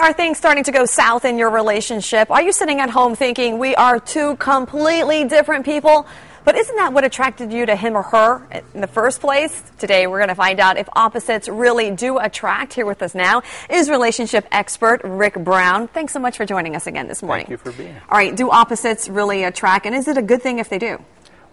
Are things starting to go south in your relationship? Are you sitting at home thinking we are two completely different people? But isn't that what attracted you to him or her in the first place? Today, we're going to find out if opposites really do attract. Here with us now is relationship expert Rick Brown. Thanks so much for joining us again this morning. Thank you for being here. All right, do opposites really attract, and is it a good thing if they do?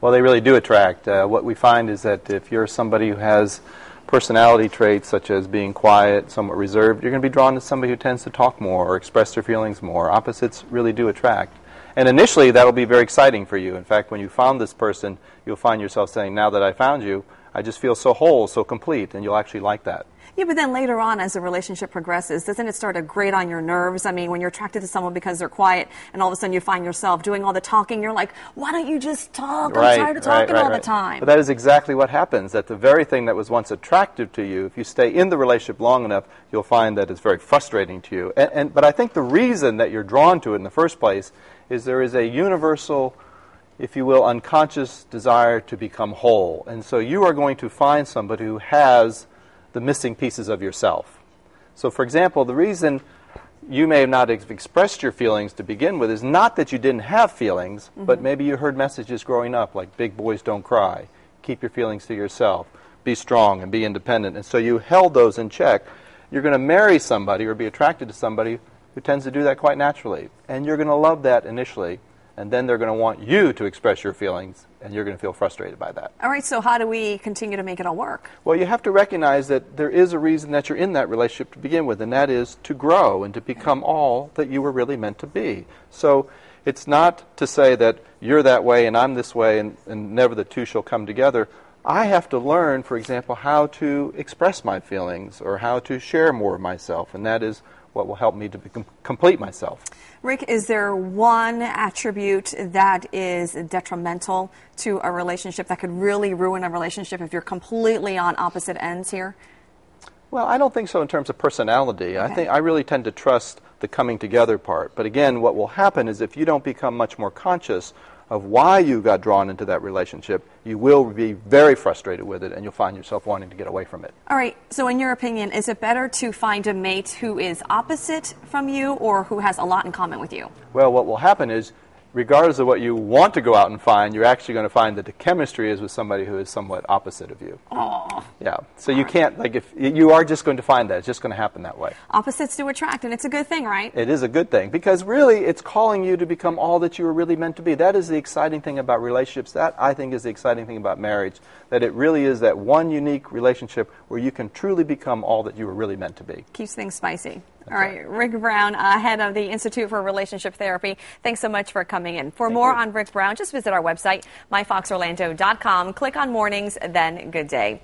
Well, they really do attract. What we find is that if you're somebody who has personality traits such as being quiet, somewhat reserved, you're going to be drawn to somebody who tends to talk more or express their feelings more. Opposites really do attract. And initially, that'll be very exciting for you. In fact, when you found this person, you'll find yourself saying, now that I found you, I just feel so whole, so complete, and you'll actually like that. Yeah, but then later on, as the relationship progresses, doesn't it start to grate on your nerves? I mean, when you're attracted to someone because they're quiet, and all of a sudden you find yourself doing all the talking, you're like, why don't you just talk? I'm tired of talking all the time. But that is exactly what happens, that the very thing that was once attractive to you, if you stay in the relationship long enough, you'll find that it's very frustrating to you. But I think the reason that you're drawn to it in the first place is there is a universal, if you will, unconscious desire to become whole. And so you are going to find somebody who has the missing pieces of yourself. So, for example, the reason you may have not expressed your feelings to begin with is not that you didn't have feelings, but maybe you heard messages growing up like, big boys don't cry, keep your feelings to yourself, be strong and be independent. And so you held those in check. You're going to marry somebody or be attracted to somebody who tends to do that quite naturally. And you're going to love that initially, and then they're going to want you to express your feelings, and you're going to feel frustrated by that. All right, so how do we continue to make it all work? Well, you have to recognize that there is a reason that you're in that relationship to begin with, and that is to grow and to become all that you were really meant to be. So it's not to say that you're that way and I'm this way and never the two shall come together. I have to learn, for example, how to express my feelings or how to share more of myself, and that is what will help me to complete myself. Rick, is there one attribute that is detrimental to a relationship that could really ruin a relationship if you're completely on opposite ends here? Well, I don't think so in terms of personality. Okay. I really tend to trust the coming together part. But again, what will happen is if you don't become much more conscious of why you got drawn into that relationship, you will be very frustrated with it, and you'll find yourself wanting to get away from it. All right, so in your opinion, is it better to find a mate who is opposite from you or who has a lot in common with you? Well, what will happen is, regardless of what you want to go out and find, you're actually going to find that the chemistry is with somebody who is somewhat opposite of you. Oh. Yeah. So you can't, like, if you are just going to find that, it's just going to happen that way. Opposites do attract, and it's a good thing, right? It is a good thing, because really it's calling you to become all that you were really meant to be. That is the exciting thing about relationships. That, I think, is the exciting thing about marriage, that it really is that one unique relationship where you can truly become all that you were really meant to be. Keeps things spicy. All right, Rick Brown, head of the Institute for Relationship Therapy. Thanks so much for coming in. For more on Rick Brown, just visit our website, myfoxorlando.com. Click on Mornings, then Good Day.